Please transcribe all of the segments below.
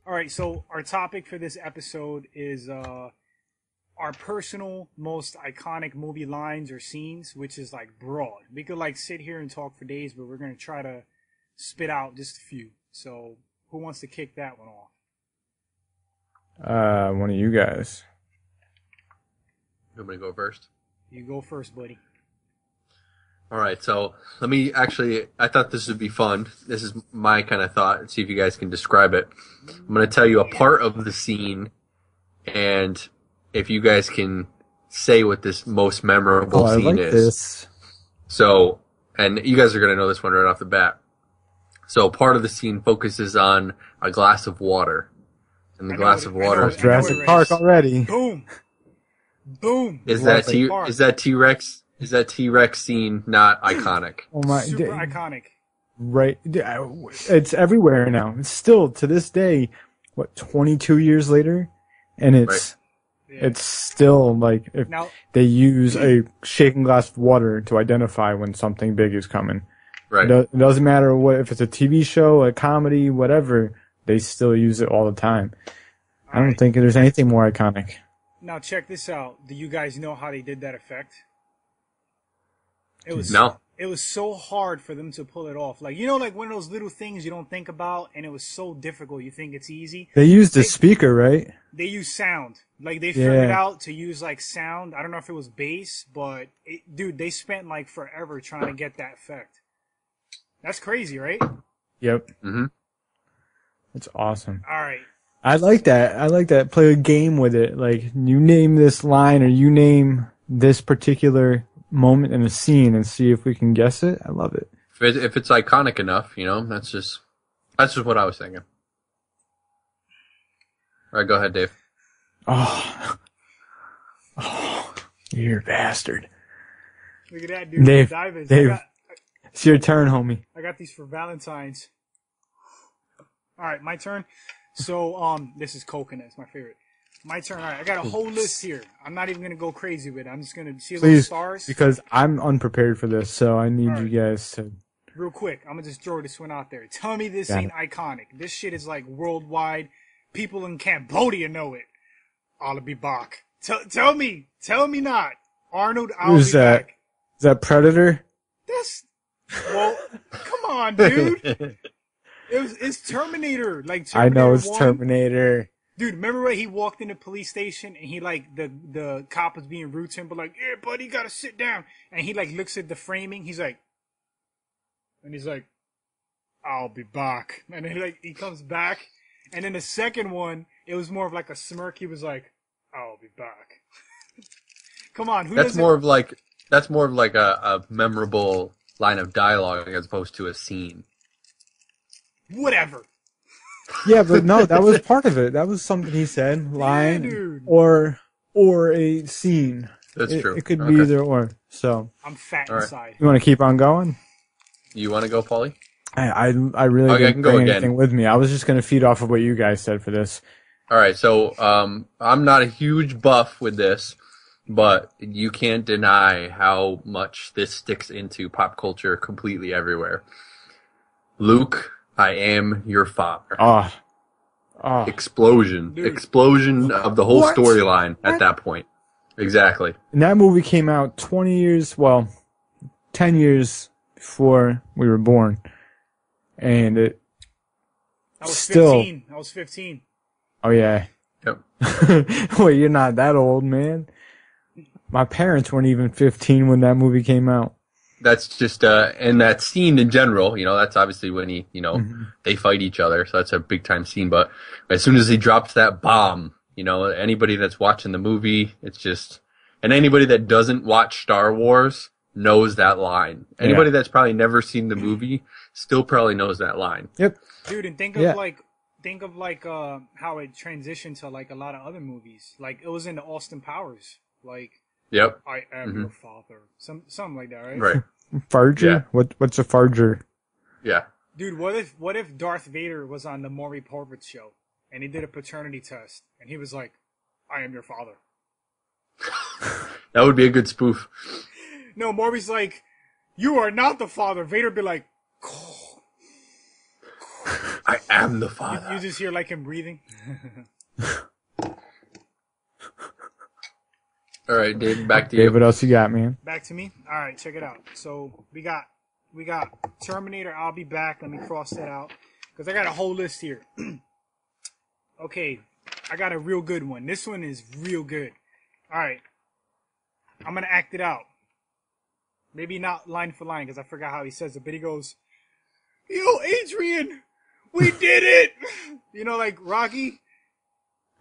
All right, so our topic for this episode is our personal most iconic movie lines or scenes, which is like broad. We could like sit here and talk for days, but we're gonna try to spit out just a few. So, who wants to kick that one off? One of you guys. You want me to go first? You go first, buddy. All right, so let me actually, I thought this would be fun. This is my kind of thought, and see if you guys can describe it. I'm going to tell you a part of the scene, and if you guys can say what this most memorable scene I like is. This. So, and you guys are going to know this one right off the bat. So part of the scene focuses on a glass of water. And the glass of water is Jurassic Park already. Boom. Boom. Is that T-Rex? Is that T-Rex scene not iconic? Oh my! Super iconic. Right, it's everywhere now. It's still to this day, 22 years later, and it's still like if Now, they use a shaken glass of water to identify when something big is coming. Right. It doesn't matter if it's a TV show, a comedy, whatever. They still use it all the time. I don't think there's anything more iconic. Now check this out. Do you guys know how they did that effect? It was so hard for them to pull it off. Like, you know, like one of those little things you don't think about, and it was so difficult. You think it's easy. They used a speaker, right? They used sound. Like, they figured out to use, like, sound. I don't know if it was bass, but, dude, they spent, like, forever trying to get that effect. That's crazy, right? Yep. Mm-hmm. It's awesome. All right. I like that. Play a game with it. Like, you name this line or you name this particular moment in a scene and see if we can guess it. I love it. If it's iconic enough, you know, that's just what I was thinking. All right, go ahead, Dave. Oh, you're a bastard. Look at that, dude. Dave, it's your turn, homie. I got these for Valentine's. All right, my turn. So, this is coconut. It's my favorite. My turn. All right, I got a whole list here. I'm not even going to go crazy with it. I'm just going to see a little stars. Because I'm unprepared for this, so I need you guys to... Real quick, I'm going to just throw this one out there. Tell me this ain't iconic. This shit is like worldwide. People in Cambodia know it. I'll be back. Tell me not. Arnold, I'll be back. Is that Predator? Well, come on, dude. It's Terminator. Like Terminator I know it's 1. Terminator. Dude, remember when he walked in the police station and he like the cop was being rude to him, but like, yeah, buddy, you gotta sit down. And he like looks at the framing. He's like, I'll be back. And then he comes back. And then the second one, it was more of like a smirk. He was like, I'll be back. Come on, That's more of like a memorable line of dialogue as opposed to a scene. Whatever. Yeah, but no, that was part of it. That was something he said, line or a scene. That's true. It could be either or. So I'm fat inside. You want to keep on going? You want to go, Paulie? I really didn't bring anything with me. I was just going to feed off of what you guys said for this. All right, so I'm not a huge buff with this, but you can't deny how much this sticks into pop culture completely everywhere. Luke, I am your father. Explosion. Dude. Explosion of the whole storyline at that point. Exactly. And that movie came out 10 years before we were born. And it I was still... 15. I was 15. Oh, yeah. Yep. Wait, you're not that old, man. My parents weren't even 15 when that movie came out. That's just, and that scene in general, you know, that's obviously when they fight each other, so that's a big time scene, but as soon as he drops that bomb, you know, anybody that's watching the movie, it's just, and anybody that doesn't watch Star Wars knows that line. Anybody that's probably never seen the movie still probably knows that line. Yep. Dude, and think of how it transitioned to like a lot of other movies. Like it was in the Austin Powers. Like, yep. I am your father. Something like that, right? Right. Farger? Yeah. What's a Farger? Yeah. Dude, what if Darth Vader was on the Maury Povich show and he did a paternity test and he was like, I am your father. That would be a good spoof. No, Maury's like, you are not the father. Vader would be like, I am the Father. You just hear like him breathing. All right, Dave, back to you. Dave, what else you got, man? Back to me. All right, check it out. So we got Terminator. I'll be back. Let me cross that out because I got a whole list here. Okay, I got a real good one. This one is real good. All right, I'm gonna act it out. Maybe not line for line because I forgot how he says it, but he goes, "Yo, Adrian, we did it!" You know, like Rocky.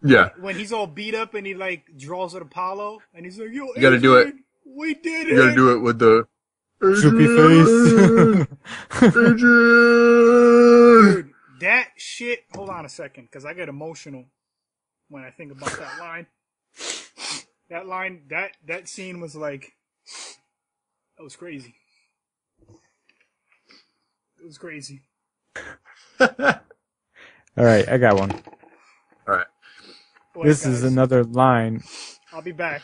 Yeah. When he's all beat up and he like draws at Apollo and he's like, "Yo, You gotta do it. We did it." You gotta do it with the Droopy face. Adrian. Dude, that shit. Hold on a second, because I get emotional when I think about that line. That line, that scene was like, that was crazy. It was crazy. All right, I got one. All right. Wait, This guys, is another line. I'll be back.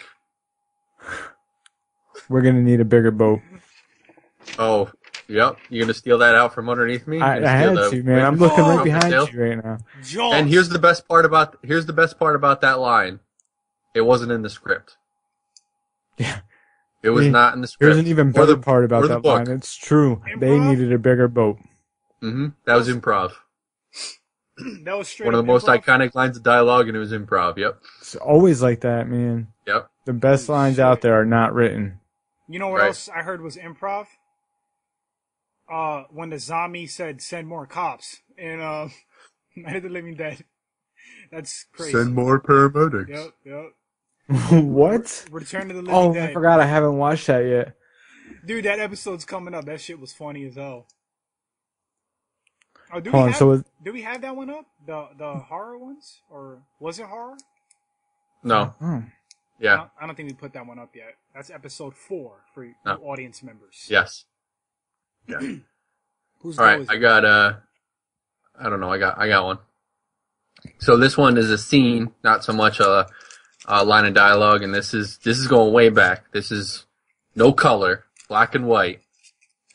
We're gonna need a bigger boat. Oh, yep. You gonna steal that out from underneath me? I had to, man. I'm looking right behind you right now. Jaws. And here's the best part about that line. It wasn't in the script. Yeah. It was not in the script. Here's an even better part about that book. line. It's true. Improv? They needed a bigger boat. Mm-hmm. That was improv. That was straight One of the most improv. iconic lines of dialogue, and it was improv. Yep. It's always like that, man. Yep. The best lines out there are not written. You know what Right. else I heard was improv? When the zombie said, "Send more cops," and Night of the Living Dead. That's crazy. Send more paramedics. Yep. What? Return to the Living Oh, Dead. I forgot. I haven't watched that yet. Dude, that episode's coming up. That shit was funny as hell. Oh, do Hold on, we have, so do we have that one up? The horror ones? Or was it horror? No. Oh. Yeah. I don't think we put that one up yet. That's episode 4 for you No. audience members. Yes. Yeah. Who's All right. goes I it? got I don't know. I got one. So this one is a scene, not so much a line of dialogue, and this is going way back. This is no color, black and white.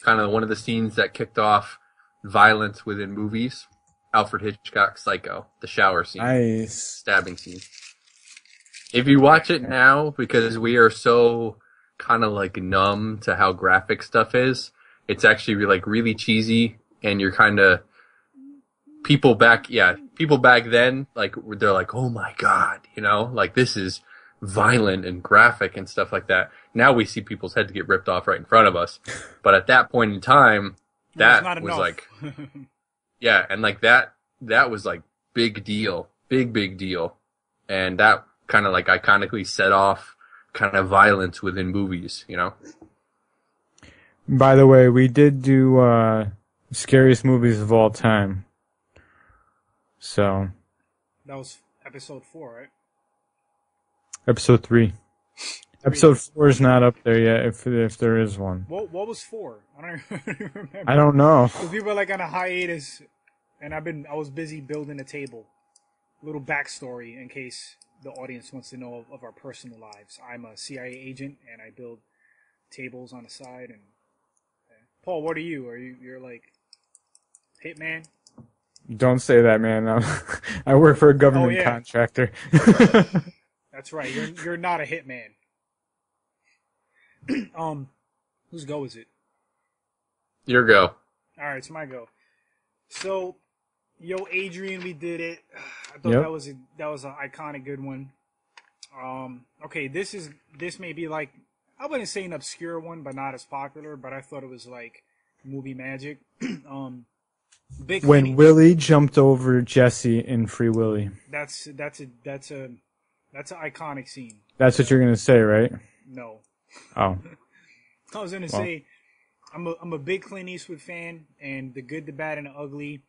Kind of one of the scenes that kicked off violence within movies. Alfred Hitchcock's Psycho, the shower scene, Nice. stabbing scene. If you watch it now, because we are so kind of like numb to how graphic stuff is, it's actually like really cheesy, and you're kind of people back then, like they're like, oh my god, you know, like this is violent and graphic and stuff like that. Now we see people's heads get ripped off right in front of us, but at that point in time, that not was enough. like, yeah, and like that was like big deal, big deal, and that kind of like iconically set off kind of violence within movies, you know. By the way, we did do scariest movies of all time. So, That was episode 4, right? episode 3. Episode 4 is not up there yet, if there is one. What was 4? I don't even remember. I don't know. Because we were like on a hiatus, and I was busy building a table. Little backstory in case the audience wants to know of our personal lives. I'm a CIA agent, and I build tables on the side. And Paul, what are you? You're like hitman? Don't say that, man. I work for a government contractor. That's right. You're not a hitman. Whose go is it? Your go. All right, it's my go. So, yo, Adrian, we did it. I thought that was an iconic good one. Okay, this may be like, I wouldn't say an obscure one, but not as popular. But I thought it was like movie magic. When Willie jumped over Jesse in Free Willy. That's an iconic scene. That's what you're gonna say, right? No. Oh. I was gonna say, I'm a big Clint Eastwood fan, and The Good, the Bad, and the Ugly.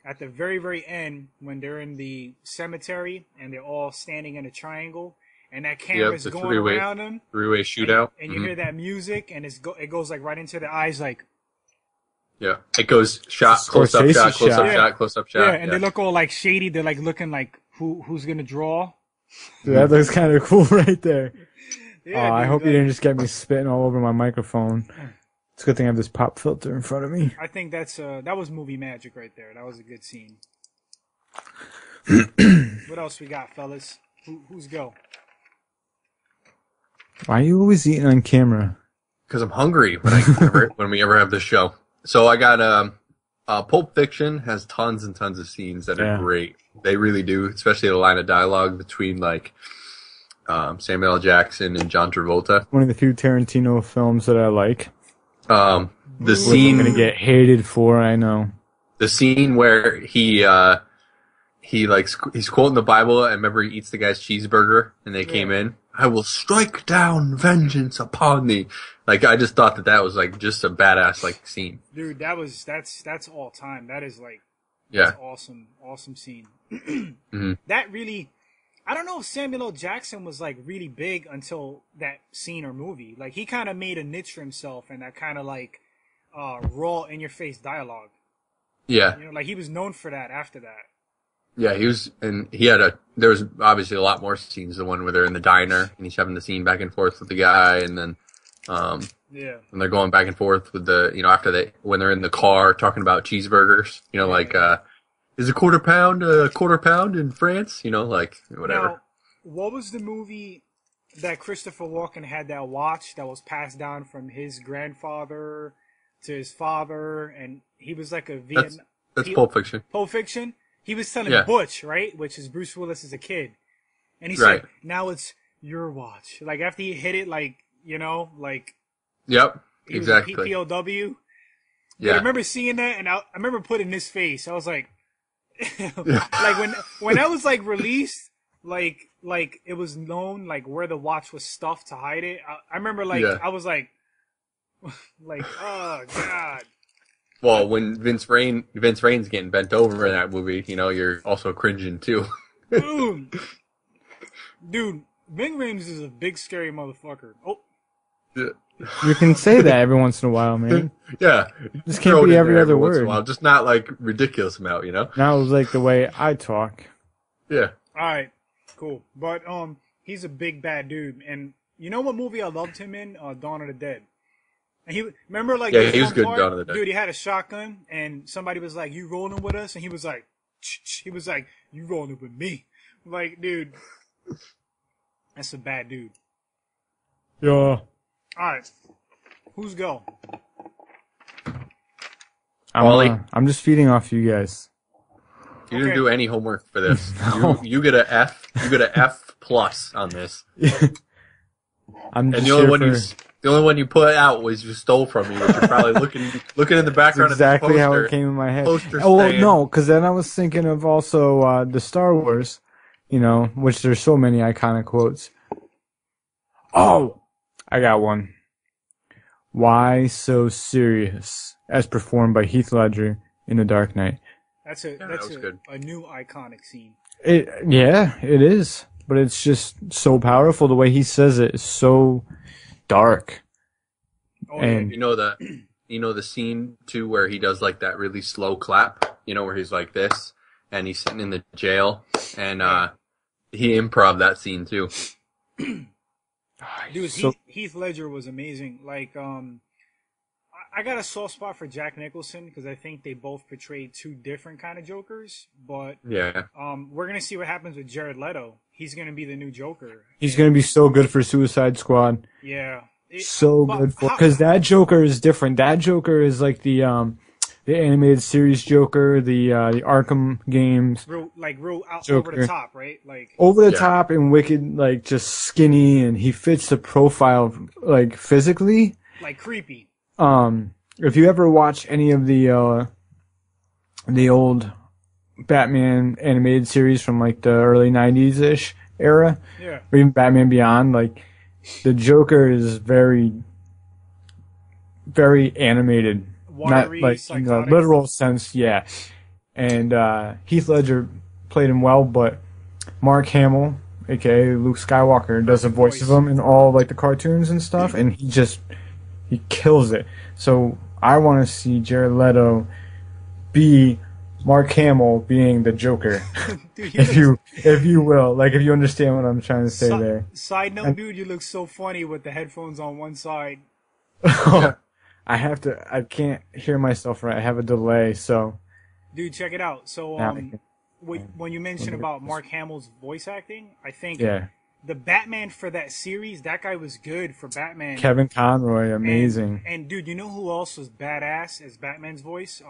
At the very, very end, when they're in the cemetery and they're all standing in a triangle, and that camera's going around them, three-way shootout, and you hear that music, and it goes like right into the eyes, like. Yeah, it goes shot, close up shot, close up shot, close up shot. Yeah, and they look all like shady. They're like looking like who's gonna draw. Dude, that looks kind of cool right there. Yeah, I hope you didn't just get me spitting all over my microphone. It's a good thing I have this pop filter in front of me. I think that was movie magic right there. That was a good scene. What else we got, fellas? Who's go? Why are you always eating on camera? Because I'm hungry when we ever have this show. So I got Pulp Fiction has tons and tons of scenes that are great. They really do, especially the line of dialogue between like Samuel L. Jackson and John Travolta. One of the few Tarantino films that I like. The scene I'm gonna get hated for, I know. The scene where he's quoting the Bible, and remember he eats the guy's cheeseburger, and they came in. I will strike down vengeance upon thee. Like, I just thought that was like just a badass like scene. Dude, that's all time. That is like, yeah, awesome scene. Mm-hmm. That really, I don't know if Samuel L. Jackson was like really big until that scene or movie. Like, he kind of made a niche for himself and that kind of like raw in your face dialogue. Yeah, you know, like he was known for that after that. Yeah, there was obviously a lot more scenes. The one where they're in the diner and he's having the scene back and forth with the guy, and then when they're going back and forth with when they're in the car talking about cheeseburgers, like is a quarter pound in France, like whatever. Now, what was the movie that Christopher Walken had that watch that was passed down from his grandfather to his father, and he was like a Vietnam? That's Pulp Fiction. Pulp Fiction. He was telling Butch, right, which is Bruce Willis as a kid, and he said, "Now it's your watch." Like after he hit it, like Yep, exactly. POW. Yeah, I remember seeing that, and I remember putting this face. I was like, like when I was like released, like it was known like where the watch was stuffed to hide it. I remember I was like, oh god. Well, when Vince Rain's getting bent over in that movie, you're also cringing too. Dude, Ving Rhames is a big scary motherfucker. Oh, you can say that every once in a while, man. Yeah, this can't be every other word. While, just not like ridiculous amount, Now it's like the way I talk. Yeah. All right, cool. But he's a big bad dude, and you know what movie I loved him in? Dawn of the Dead. And he he was good in Dawn of the Dead. Dude, he had a shotgun, and somebody was like, "You rolling with us?" And he was like, "You rolling with me?" Like, dude, that's a bad dude. Yeah. All right, who's go? I'm just feeding off you guys. You didn't do any homework for this. No. You get a F. You get a F plus on this. The only one you put out was you stole from me, which you're probably looking in the background. That's exactly of the how it came in my head. Well, no, because then I was thinking of also the Star Wars, which there's so many iconic quotes. Oh, I got one. Why so serious? As performed by Heath Ledger in The Dark Knight. That's a new iconic scene. It is, but it's just so powerful. The way he says it is so dark. Oh, and the scene too where he does like that really slow clap, where he's like this and he's sitting in the jail and he improv that scene too. Dude, Heath Ledger was amazing. Like I got a soft spot for Jack Nicholson because I think they both portrayed two different kind of Jokers, but we're going to see what happens with Jared Leto. He's going to be the new Joker. He's going to be so good for Suicide Squad. Yeah. Because that Joker is different. That Joker is like the animated series Joker, the Arkham games. Real Joker. over the top, right? Like over the top and wicked, like just skinny, and he fits the profile like physically. Like creepy. If you ever watch any of the old Batman animated series from like the early 90s ish era, or even Batman Beyond, like the Joker is very, very animated. Watery, not like in the literal sense, yeah. And Heath Ledger played him well, but Mark Hamill, aka Luke Skywalker, does the voice of him in all like the cartoons and stuff, and he kills it. So I want to see Jared Leto be Mark Hamill being the Joker. Dude, if you will, like if you understand what I'm trying to say there. Side note, dude, you look so funny with the headphones on one side. I I can't hear myself right. I have a delay, so. Dude, check it out. So, when you mentioned about Mark Hamill's voice acting, I think the Batman for that series, that guy was good for Batman. Kevin Conroy, amazing. And dude, you know who else was badass as Batman's voice?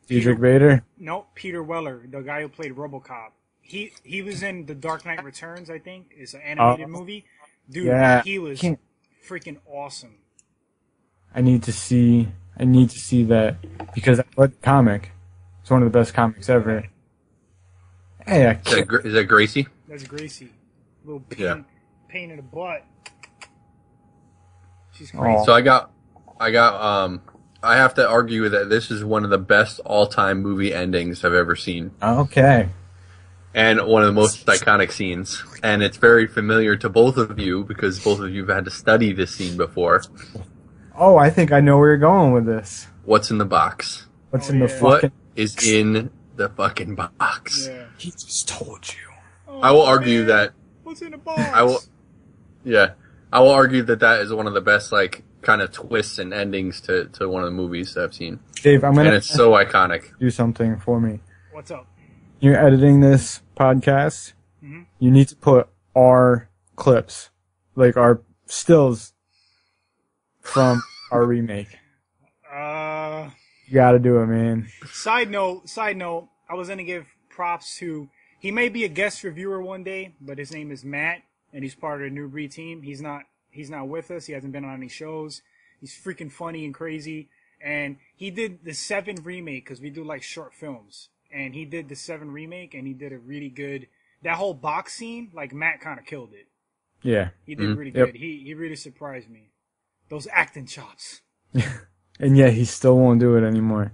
Diedrich Bader? No, Peter Weller, the guy who played RoboCop. He was in The Dark Knight Returns, I think. It's an animated movie. Dude, he was freaking awesome. I need to see that because I read the comic. It's one of the best comics ever. Hey, is that Gracie? That's Gracie. Little pain in the butt. She's crazy. So I have to argue that this is one of the best all-time movie endings I've ever seen. Okay. And one of the most iconic scenes. And it's very familiar to both of you because both of you have had to study this scene before. Oh, I think I know where you're going with this. What's in the box? What's in the fucking... What is in the fucking box? Yeah. He just told you. Oh, I will argue that... What's in the box? I will argue that is one of the best, like, kind of twists and endings to one of the movies that I've seen. Dave, and it's so iconic. Do something for me. What's up? You're editing this podcast. Mm-hmm. You need to put our clips, like our stills from our remake. You gotta do it, man. Side note, I was gonna give props to, he may be a guest reviewer one day, but his name is Matt, and he's part of the Newbreed team. He's not with us. He hasn't been on any shows. He's freaking funny and crazy. And he did the 7 remake, because we do like short films. And he did the 7 remake, and he did a really good, that whole box scene, like Matt kind of killed it. Yeah. He did really good. He really surprised me. Those acting chops. And yet he still won't do it anymore.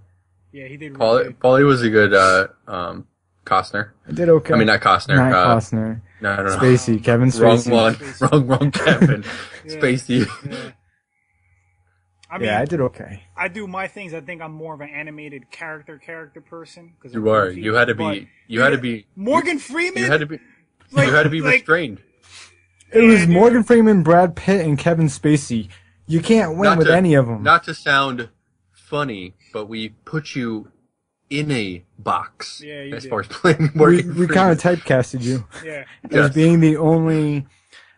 Yeah, he did really good. Paulie was a good Costner. I did okay. I mean, not Costner. Not Costner. No. Spacey. Kevin Spacey. Wrong Kevin. Spacey. Yeah. I mean, I did okay. I do my things. I think I'm more of an animated character person. You are. You had to be. Morgan Freeman. You had to be. You had to be restrained. It was Morgan Freeman, Brad Pitt, and Kevin Spacey. You can't win with any of them. Not to sound funny, but we put you in a box. Yeah, you as did. far as playing Morgan Freeman. We kind of typecasted you. Yeah. As being the only...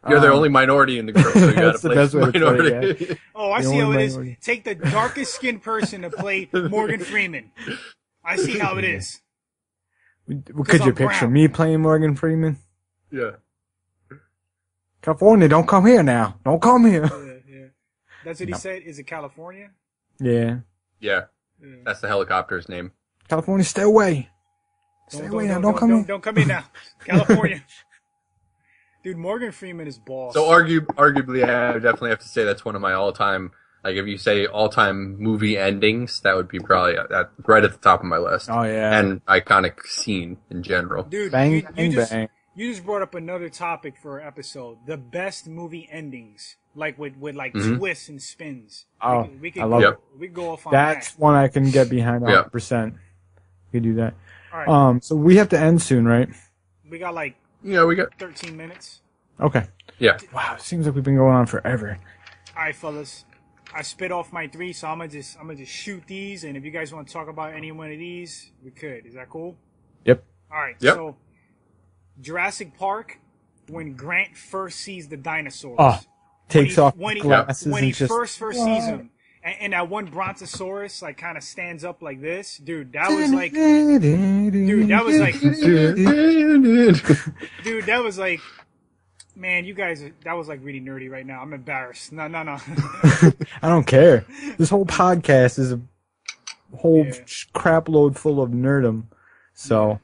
You're the only minority in the group, so you gotta play minority. It, Oh, I see how it is. Take the darkest skinned person to play Morgan Freeman. I see how it is. Could you picture me playing Morgan Freeman? Yeah. California, don't come here now. Don't come here. Yeah. That's what he said. Is it California? Yeah. Yeah. That's the helicopter's name. California, stay away. Stay away now. Don't come in. Don't come in now. California. Dude, Morgan Freeman is boss. So arguably, I definitely have to say that's one of my all-time, like if you say all-time movie endings, that would be probably right at the top of my list. Oh, yeah. And iconic scene in general. Dude, bang. You just brought up another topic for our episode. The best movie endings. Like with twists and spins. Oh, I love it. We could go off on that. That's one I can get behind 100%. We could do that. All right. So we have to end soon, right? We got we got 13 minutes. Okay. Yeah. Wow, it seems like we've been going on forever. All right, fellas. I spit off my 3, so I'm gonna just shoot these, and if you guys want to talk about any one of these, we could. Is that cool? Yep. All right. Yep. So, Jurassic Park, when Grant first sees the dinosaurs. Oh, takes off when glasses when he and just first sees them, and that one brontosaurus kind of stands up like this, dude. That was like, man, you guys, that was like really nerdy right now. I'm embarrassed. No. I don't care. This whole podcast is a whole crap load full of nerdum. So,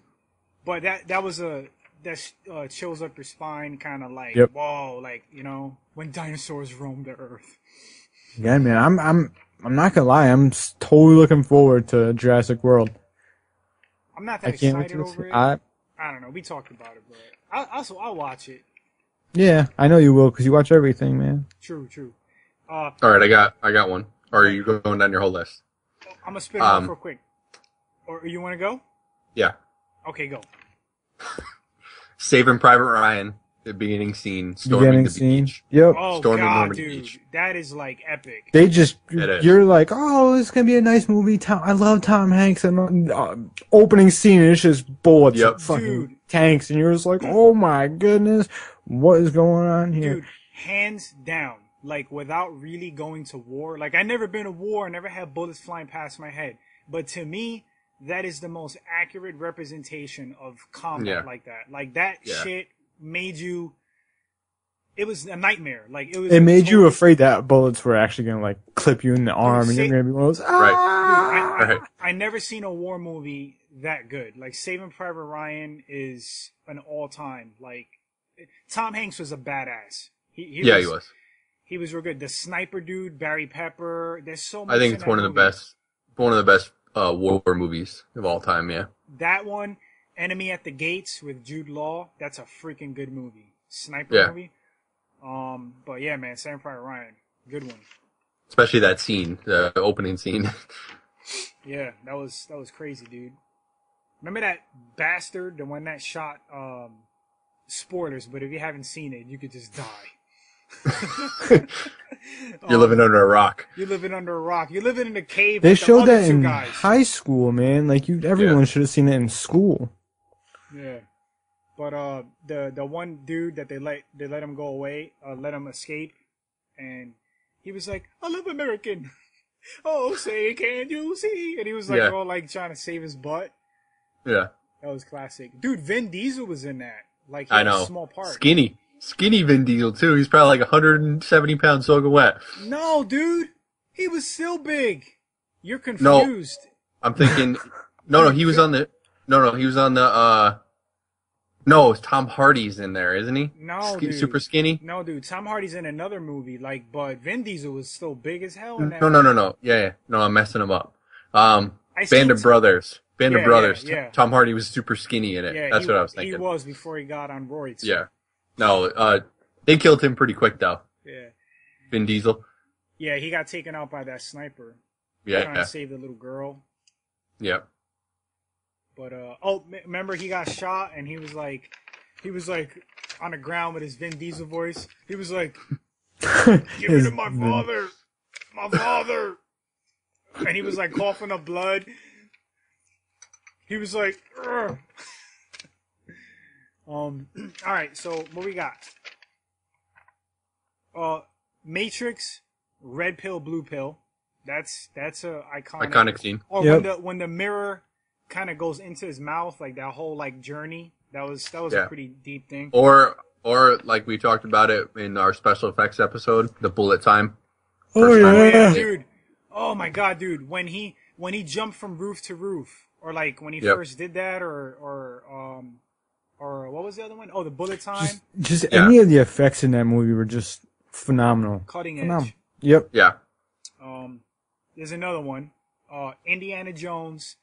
but that was that chills up your spine, kind of like whoa, like when dinosaurs roamed the earth. Yeah, man, I'm not gonna lie. I'm totally looking forward to Jurassic World. I'm not that excited over it. I don't know. We talked about it, but I'll watch it. Yeah, I know you will because you watch everything, man. True. All right, I got one. Or are you going down your whole list? I'm gonna spit it off real quick. Or you want to go? Yeah. Okay, go. Saving Private Ryan The beginning scene, storming the beach. Yep. Oh Storming god, Normandy dude, Beach. that is like epic. They just, It is. you're like, oh, it's gonna be a nice movie. I love Tom Hanks. And opening scene, it's just bullets, Yep. fucking Dude. tanks, and you're just like, oh my goodness, what is going on here? Dude, hands down, like without really going to war. Like I never been to war, I never had bullets flying past my head. But to me, that is the most accurate representation of combat like that. Like that shit made you. It was a nightmare. Like it was. It made you afraid that bullets were actually gonna like clip you in the arm, and you're gonna be one of those. Ah! Right. I never seen a war movie that good. Like Saving Private Ryan is an all-time. Like Tom Hanks was a badass. He was. He was real good. The sniper dude, Barry Pepper. There's so much. I think it's one of the best war movies of all time. Yeah. That one, Enemy at the Gates with Jude Law. That's a freaking good movie. Sniper movie. But yeah, man, Saving Private Ryan, good one. Especially that scene, the opening scene. Yeah, that was crazy, dude. Remember that bastard, the one that shot? Spoilers, but if you haven't seen it, you could just die. You're living under a rock. You're living under a rock. You're living in a cave. They with showed the other that two in guys. high school, man. Like everyone should have seen it in school. Yeah. But the one dude that they let him go away, let him escape, and he was like, "I love American." Oh, say can you see? And he was like all like trying to save his butt. Yeah. That was classic, dude. Vin Diesel was in that. Like he I had know. a small part. Skinny Vin Diesel too. He's probably like 170 pounds soaking wet. No, dude, he was still big. You're confused. No, I'm thinking. No, he was on the. No, he was on the. No, Tom Hardy's in there, isn't he? No, dude. Super skinny? No, dude. Tom Hardy's in another movie, but Vin Diesel was still big as hell in that. No. Yeah. No, I'm messing him up. Band of Brothers. Yeah. Tom Hardy was super skinny in it. Yeah, That's what I was thinking. He was before he got on roids. Yeah. No, they killed him pretty quick, though. Yeah. Vin Diesel. Yeah, he got taken out by that sniper. Yeah. Trying to save the little girl. Yeah. But remember he got shot and he was like on the ground with his Vin Diesel voice. He was like, "Give it to my father," and he was like coughing up blood. He was like, "Ugh." All right. So what we got? Matrix, red pill, blue pill. That's a iconic scene. Or when the mirror kind of goes into his mouth, like that whole like journey. That was a pretty deep thing. Or like we talked about it in our special effects episode, the bullet time. Oh yeah, dude. Oh my god, dude. When he jumped from roof to roof, or like when he first did that, or what was the other one? Oh, the bullet time. Just any of the effects in that movie were just phenomenal. Cutting edge. Yep. Yeah. There's another one. Indiana Jones.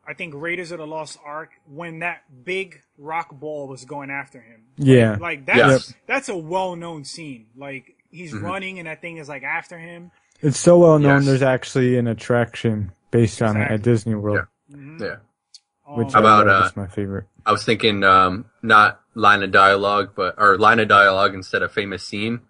I think Raiders of the Lost Ark, when that big rock ball was going after him. Yeah. Like that's a well-known scene. Like he's running and that thing is like after him. It's so well known there's actually an attraction based on it at Disney World. Yeah. Yeah. Which is my favorite. I was thinking not line of dialogue, or line of dialogue instead of famous scene.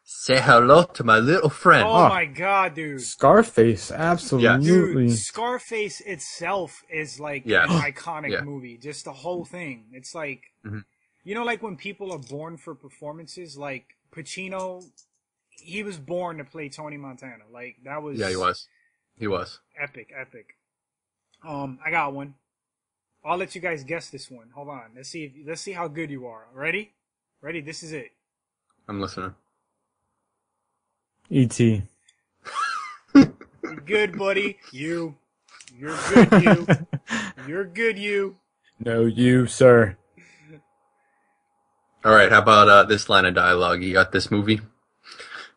Say hello to my little friend. Oh my god, dude. Scarface, absolutely. Dude, Scarface itself is like an iconic movie. Just the whole thing. It's like, you know, like when people are born for performances, like Pacino, he was born to play Tony Montana. Like, that was... Yeah, he was. He was. Epic. I got one. I'll let you guys guess this one. Hold on. Let's see how good you are. Ready? This is it. I'm listening. E.T. You're good, buddy. You're good, You're good, you. No, you, sir. All right, how about this line of dialogue? You got this movie?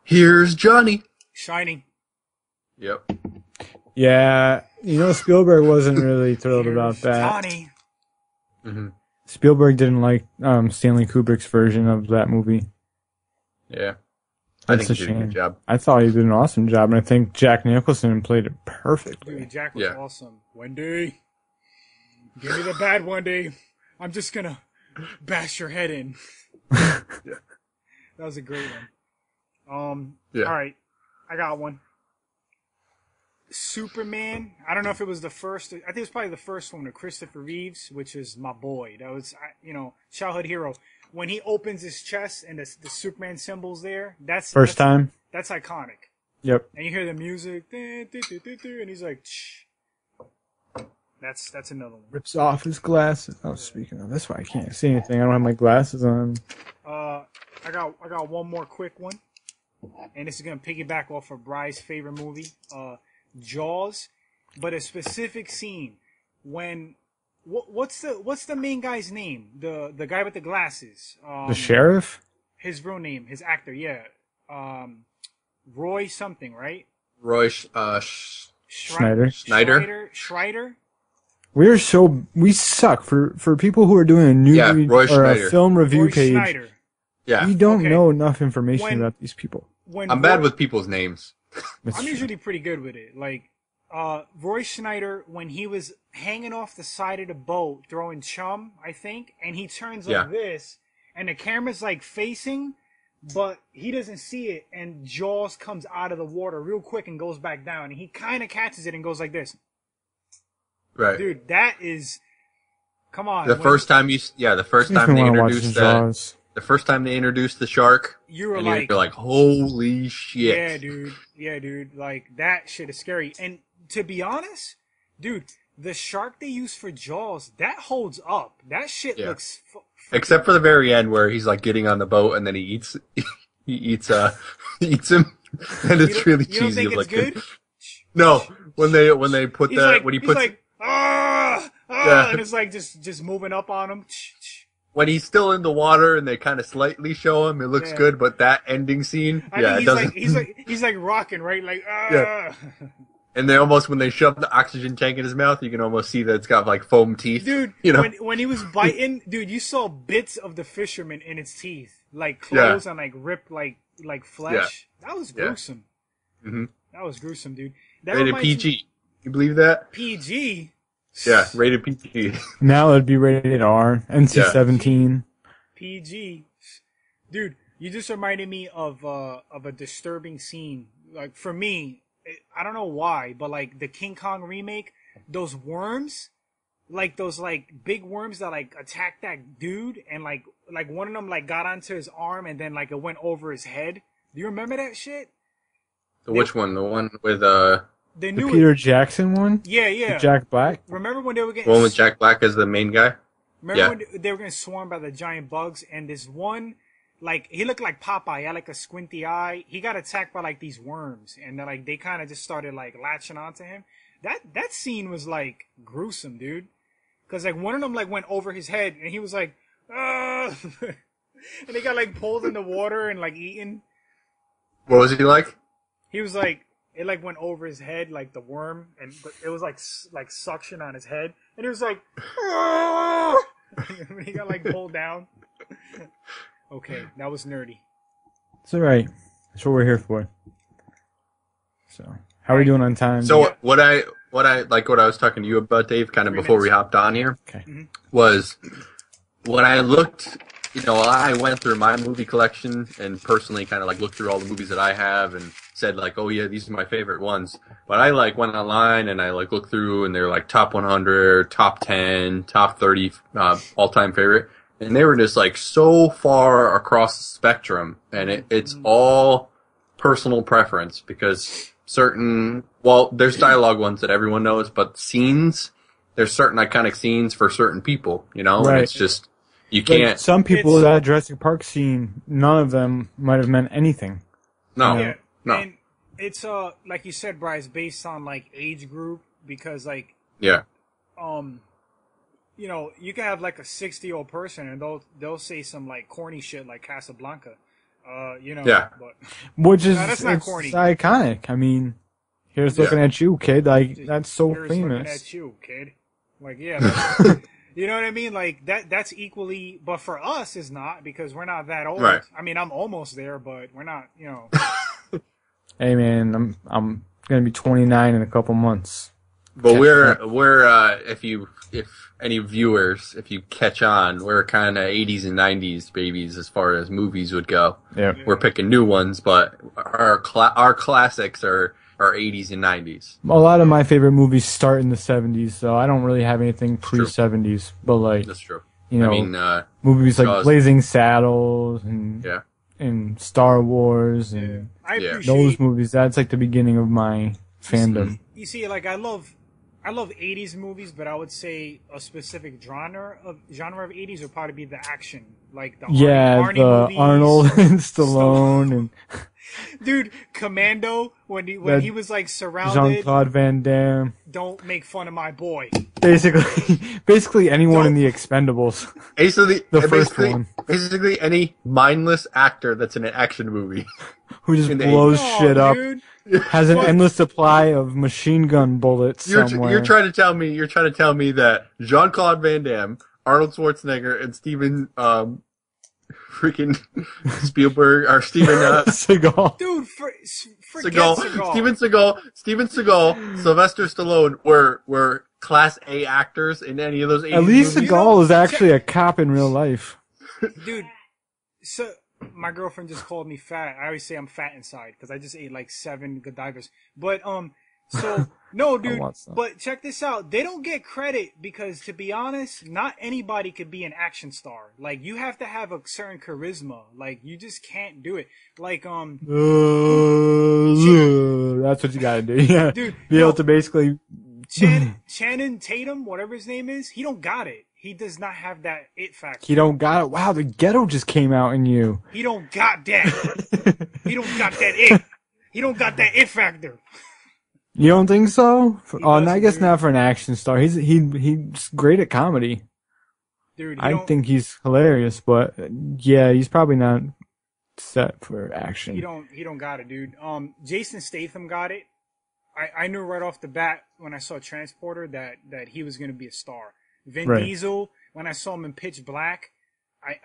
Here's Johnny. Shining. Yep. Yeah, Spielberg wasn't really thrilled about that. Johnny. Mm-hmm. Spielberg didn't like Stanley Kubrick's version of that movie. Yeah. That's I think he did a good job. I thought he did an awesome job, and I think Jack Nicholson played it perfectly. Dude, Jack was awesome. Wendy, give me the bad Wendy. I'm just gonna bash your head in. Yeah. That was a great one. Yeah. All right, I got one. Superman. I don't know if it was the first. I think it was probably the first one with Christopher Reeves, which is my boy. That was, childhood hero. When he opens his chest and the Superman symbol's there, that's time. That's iconic. Yep. And you hear the music, and he's like, shh. That's another one. Rips off his glasses. Oh, speaking of, that's why I can't see anything. I don't have my glasses on. I got one more quick one, and this is gonna piggyback off of Bry's favorite movie, Jaws, but a specific scene when what's the main guy's name? The guy with the glasses. The sheriff? His real name, his actor, yeah. Roy something, right? Roy Schneider. Schreider. We suck for people who are doing a Newbreed or Schneider. a film review Roy page. Schneider. Yeah. We don't know enough information about these people. I'm bad with people's names. I'm usually pretty good with it. Like, Roy Schneider, when he was hanging off the side of the boat throwing chum, I think, and he turns like this, and the camera's like facing, but he doesn't see it, and Jaws comes out of the water real quick and goes back down, and he kind of catches it and goes like this. Right. Dude, that is... Come on. The first time they introduced that... The first time they introduced the shark, you're like, holy shit. Yeah, dude. Like, that shit is scary. And to be honest, dude, the shark they use for Jaws, that holds up. That shit looks... Except for the very end where he's like getting on the boat and then he eats him. And it's really cheesy. You don't think it's good? No. When they put and it's like just moving up on him. When he's still in the water and they kind of slightly show him, it looks good, but that ending scene, it doesn't. He's like rocking, right? Like, yeah. And they almost, when they shove the oxygen tank in his mouth, you can almost see that it's got like foam teeth. Dude, when he was biting, dude, you saw bits of the fisherman in its teeth, like clothes and like ripped like flesh. Yeah. That was gruesome. Mm-hmm. That was gruesome, dude. Rated PG. You believe that? PG. Yeah, rated PG. Now it'd be rated R, NC-17. PG. Dude, you just reminded me of a disturbing scene. Like, for me, I don't know why, but like the King Kong remake, those worms, like those like big worms that like attacked that dude, and like one of them like got onto his arm and then like it went over his head. Do you remember that shit? Which one? The one with the Peter Jackson one? Yeah. Jack Black? Remember when they were getting... One with Jack Black as the main guy? Remember when they were getting swarmed by the giant bugs, and this one, like, he looked like Popeye, he had like a squinty eye. He got attacked by like these worms, and then like they kind of just started like latching onto him. That scene was like gruesome, dude. Because like one of them like went over his head, and he was like, and he got like pulled in the water and like eaten. What was he like? He was like... It like went over his head, like the worm, and it was like suction on his head, and he was like, he got like pulled down. Okay, that was nerdy. It's alright. That's what we're here for. So, how are we doing on time? So what I was talking to you about, Dave, kind of before we hopped on here, was when I looked. I went through my movie collection and personally kind of like looked through all the movies that I have and said like, oh yeah, these are my favorite ones. But I like went online and I like looked through and they're like top 100, top 10, top 30 all-time favorite. And they were just like so far across the spectrum, and it's all personal preference because there's dialogue ones that everyone knows, but scenes, there's certain iconic scenes for certain people, Right. And it's just... You can't. Like some people, that Jurassic Park scene, none of them might have meant anything. No. No. And it's like you said, Bryce, based on like age group, because like you can have like a 60-year-old person and they'll say some like corny shit like Casablanca, Yeah. But which is that's not corny. It's iconic. I mean, here's looking at you, kid. Like that's so here's famous. Looking at you, kid. Like yeah. You know what I mean? Like that's equally, but for us is not because we're not that old. Right. I mean, I'm almost there, but we're not, Hey man, I'm gonna be 29 in a couple months. But if any viewers, if you catch on, we're kind of 80s and 90s babies as far as movies would go. Yeah. We're picking new ones, but our classics are 80s and 90s. A lot of my favorite movies start in the 70s, so I don't really have anything pre-70s. But like, that's true. You know, I mean, movies like Blazing Saddles and yeah. and Star Wars and those movies. That's like the beginning of my fandom. You see, like I love 80s movies, but I would say a specific genre of 80s would probably be the action, like the Arnie movies, Arnold and Stallone and dude, Commando when he was like surrounded. Jean-Claude Van Damme. Don't make fun of my boy. Basically anyone in the Expendables. The first one. Basically any mindless actor that's in an action movie who just blows shit up. Dude. Has an endless supply of machine gun bullets somewhere. You're trying to tell me that Jean-Claude Van Damme, Arnold Schwarzenegger, and Steven freaking Spielberg or Steven Seagal. Dude, forget Seagal. Steven Seagal, Sylvester Stallone were class A actors in any of those 80s At least movies. Seagal is actually a cop in real life. Dude, so my girlfriend just called me fat. I always say I'm fat inside because I just ate like 7 Godivas. But so no, dude. But check this out. They don't get credit because, to be honest, not anybody could be an action star. Like you have to have a certain charisma. Like you just can't do it. Like that's what you gotta do. Yeah, dude. Be able to basically Channing Tatum, whatever his name is, he don't got it. He does not have that it factor. He don't got it. Wow, the ghetto just came out in you. He don't got that. He don't got that it. He don't got that it factor. You don't think so? I guess not for an action star. He's great at comedy. Dude, I think he's hilarious, but yeah, he's probably not set for action. He don't got it, dude. Jason Statham got it. I knew right off the bat when I saw Transporter that he was going to be a star. Vin Diesel, when I saw him in Pitch Black,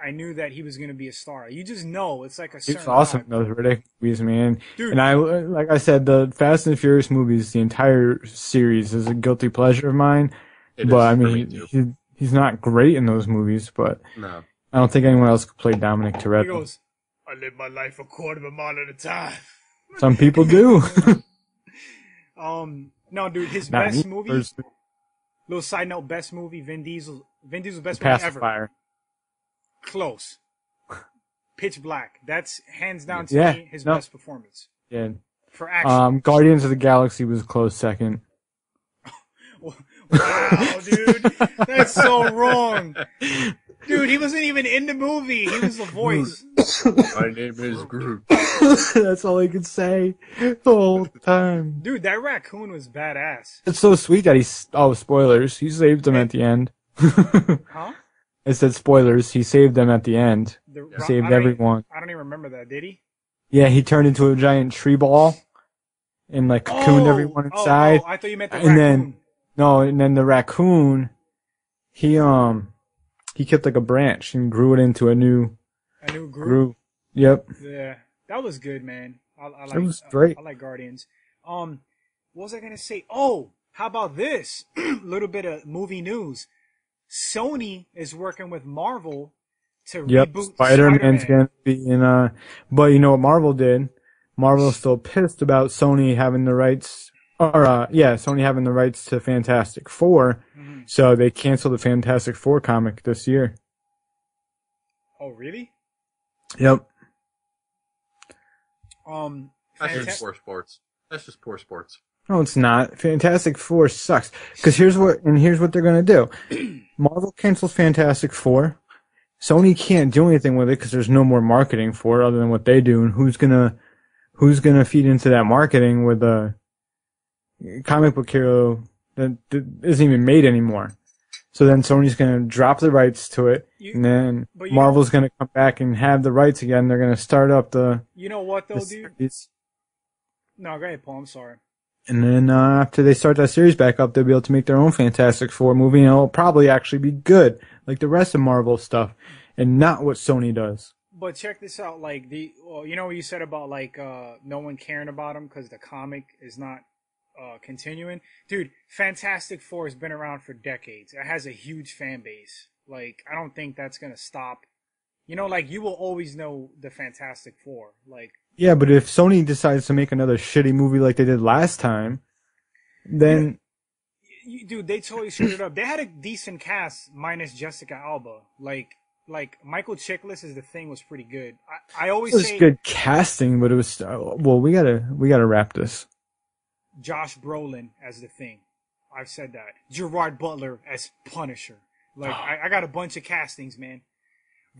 I knew that he was going to be a star. You just know. It's like a certain It's awesome, vibe. those Riddick movies, man. Dude. And like I said, the Fast and Furious movies, the entire series is a guilty pleasure of mine. I mean, he's not great in those movies, but no. I don't think anyone else could play Dominic Toretto. He goes, I live my life a quarter of a mile at a time. Some people do. No, dude, his best movie. Little side note, best movie, Vin Diesel's best movie ever. Close. Pitch Black. That's hands down to me his best performance. Yeah. For action. Guardians of the Galaxy was close second. Wow, dude. That's so wrong. Dude, he wasn't even in the movie. He was the voice. My name is Groot. That's all he could say the whole time. Dude, that raccoon was badass. It's so sweet that spoilers. He saved them at the end. Huh? I said spoilers. He saved them at the end. He saved everyone. I don't even remember that. Did he? Yeah, he turned into a giant tree ball and like cocooned everyone inside. I thought you meant the raccoon. And then the raccoon, he kept like a branch and grew it into a new group. Yep. Yeah, that was good, man. It was great. I like Guardians. What was I gonna say? Oh, how about this? Little bit of movie news. Sony is working with Marvel to reboot Spider-Man's gonna be in but you know what Marvel did? Marvel's still pissed about Sony having the rights Sony having the rights to Fantastic Four. Mm-hmm. So they canceled the Fantastic Four comic this year. Oh, really? Yep. That's just poor sports. That's just poor sports. No, it's not. Fantastic Four sucks. Because here's what they're gonna do. Marvel cancels Fantastic Four. Sony can't do anything with it because there's no more marketing for it other than what they do. And who's gonna feed into that marketing with a comic book hero that isn't even made anymore? So then Sony's gonna drop the rights to it, and then Marvel's gonna come back and have the rights again. They're gonna start up the. You know what though, dude? No, go ahead, Paul. I'm sorry. And then after they start that series back up, they'll be able to make their own Fantastic Four movie, and it'll probably actually be good, like the rest of Marvel stuff, and not what Sony does. But check this out, like you know what you said about like no one caring about them because the comic is not continuing. Dude, Fantastic Four has been around for decades. It has a huge fan base. Like, I don't think that's gonna stop. You know, like, you will always know the Fantastic Four. Like, yeah, but if Sony decides to make another shitty movie like they did last time, then dude, they totally screwed it up. They had a decent cast minus Jessica Alba. Like Michael Chiklis as the Thing was pretty good. I always it was say good casting, but it was well. We gotta wrap this. Josh Brolin as the Thing. I've said that. Gerard Butler as Punisher. Like, I got a bunch of castings, man.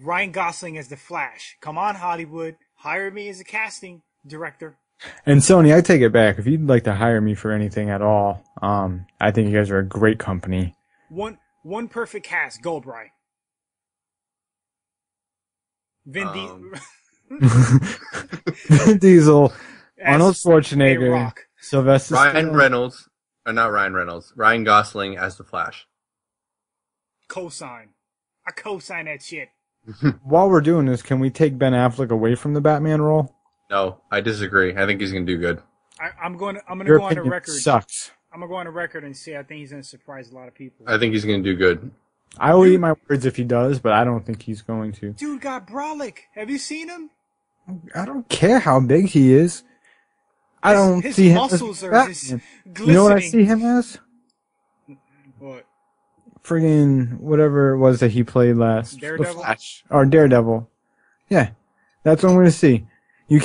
Ryan Gosling as the Flash. Come on, Hollywood. Hire me as a casting director. And Sony, I take it back. If you'd like to hire me for anything at all, I think you guys are a great company. One perfect cast. Go, Bri. Vin Diesel, Arnold Schwarzenegger, Rock. Sylvester Ryan Stallone. Reynolds, not Ryan Reynolds. Ryan Gosling as the Flash. Cosign. I cosign that shit. While we're doing this, can we take Ben Affleck away from the Batman role? No, I disagree. I think he's gonna do good. I'm gonna Your go on the opinion record. sucks. I'm gonna go on the record and say I think he's gonna surprise a lot of people. I think he's gonna do good. I will eat my words if he does, but I don't think he's going to. Dude got brolic. Have you seen him? I don't care how big he is. I don't his see him muscles as are Batman. just glistening. You know what I see him as? What? Friggin' whatever it was that he played last. Daredevil? The Flash. Or Daredevil. Yeah. That's what I'm gonna see. You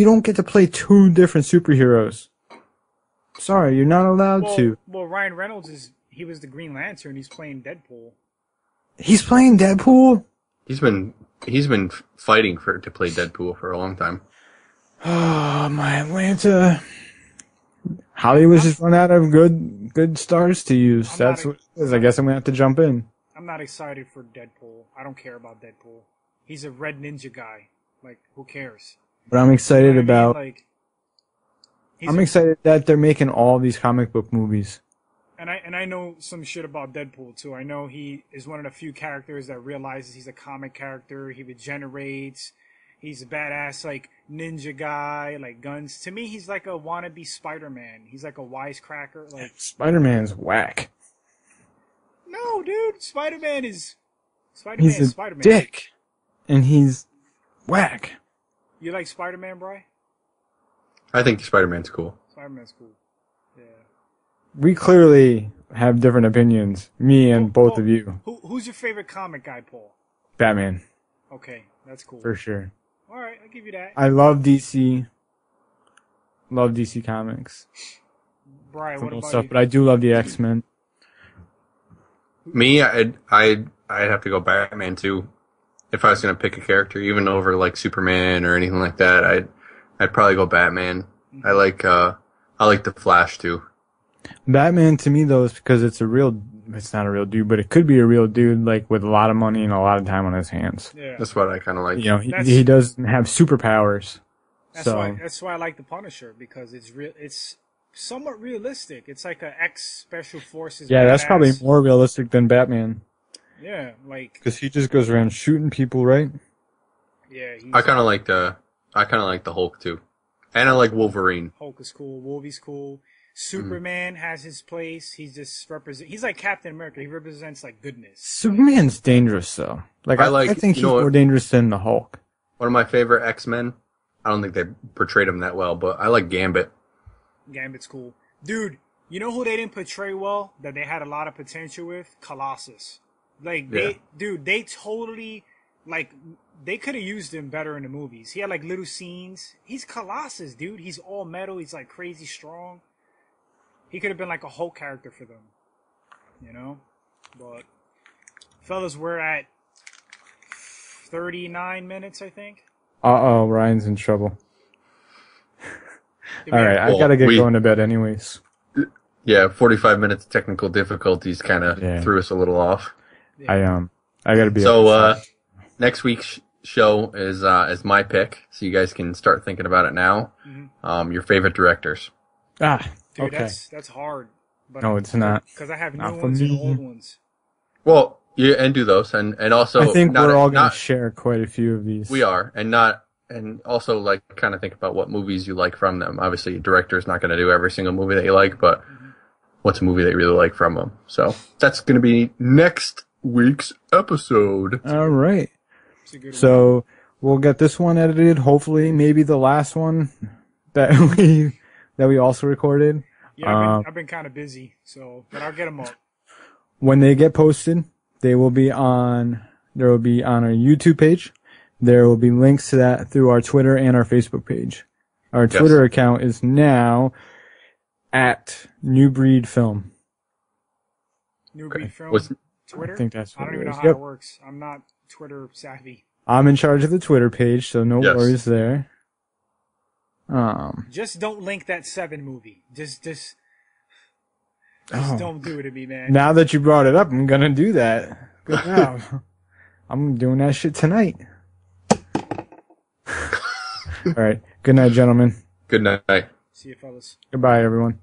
don't get to play two different superheroes. Sorry, you're not allowed to. Well, Ryan Reynolds he was the Green Lantern. He's playing Deadpool. He's playing Deadpool? He's been fighting to play Deadpool for a long time. Oh, my Atlanta. Hollywood's just run out of good stars to use. That's what it is. I guess I'm gonna have to jump in. I'm not excited for Deadpool. I don't care about Deadpool. He's a red ninja guy. Like, who cares? But I'm excited You know what I mean? about. Like, I'm excited that they're making all these comic book movies. And I know some shit about Deadpool too. I know he is one of the few characters that realizes he's a comic character. He regenerates. He's a badass, like, ninja guy, like guns. To me, he's like a wannabe Spider-Man. He's like a wisecracker. Like, Spider-Man's whack. no, dude, Spider-Man He's is a Spider-Man. dick, and he's whack. You like Spider-Man, Bri? I think Spider-Man's cool. Spider-Man's cool. Yeah. We clearly have different opinions, me and both of you. Who's your favorite comic guy, Paul? Batman, Okay, that's cool. for sure. All right, I'll give you that. I love DC. Love DC Comics. Brian, For what most about stuff, you? but I do love the X-Men. Me, I'd have to go Batman too. If I was gonna pick a character, even over like Superman or anything like that, I'd probably go Batman. I like the Flash too. Batman to me though is because it's not a real dude, but it could be a real dude like with a lot of money and a lot of time on his hands. Yeah. That's what I kind of like. You know, he doesn't have superpowers. That's why I like the Punisher, because it's real. It's somewhat realistic. It's like a ex special forces. Yeah, that's badass. probably more realistic than Batman. Yeah, like, Because he just goes around shooting people, right? yeah. I kind of like the Hulk too, and I like Wolverine. Hulk is cool. Wolvie's cool. Superman has his place. He's just He's like Captain America. He represents like goodness. Superman's dangerous though. Like I think he's more dangerous than the Hulk. One of my favorite X-Men. I don't think they portrayed him that well, but I like Gambit. Gambit's cool, dude. You know who they didn't portray well that they had a lot of potential with? Colossus. Like they totally like they could have used him better in the movies. He had like little scenes. He's Colossus, dude. He's all metal. He's like crazy strong. He could have been like a Hulk character for them, you know. But fellas, we're at 39 minutes, I think. Ryan's in trouble. All right, I gotta get going to bed anyways. Yeah, 45 minutes of technical difficulties kind of threw us a little off. Yeah. I gotta be. So next week's show is my pick, so you guys can start thinking about it now. Mm-hmm. Your favorite directors. Dude, okay. that's hard. But No, it's not. Because I have Not new for ones and me. old ones. Well, yeah, and do those, and also I think we're all gonna not share quite a few of these. we are, and not and also like kind of think about what movies you like from them. Obviously, a director's not going to do every single movie that you like, but what's a movie that you really like from them? So that's going to be next week's episode. All right. So we'll get this one edited. Hopefully, maybe the last one that we also recorded. Yeah, I've been kind of busy, but I'll get them up. When they get posted, they will be on. There will be on our YouTube page. There will be links to that through our Twitter and our Facebook page. Our Twitter account is now at Newbreed Film. Newbreed Film? Twitter? I think that's what I don't even know how it works. I'm not Twitter savvy. I'm in charge of the Twitter page, so no worries there. Just don't link that 7 movie. Just don't do it to me, man. Now that you brought it up, I'm gonna do that. Good job. I'm doing that shit tonight. All right. Good night, gentlemen. Good night. See you, fellas. Goodbye, everyone.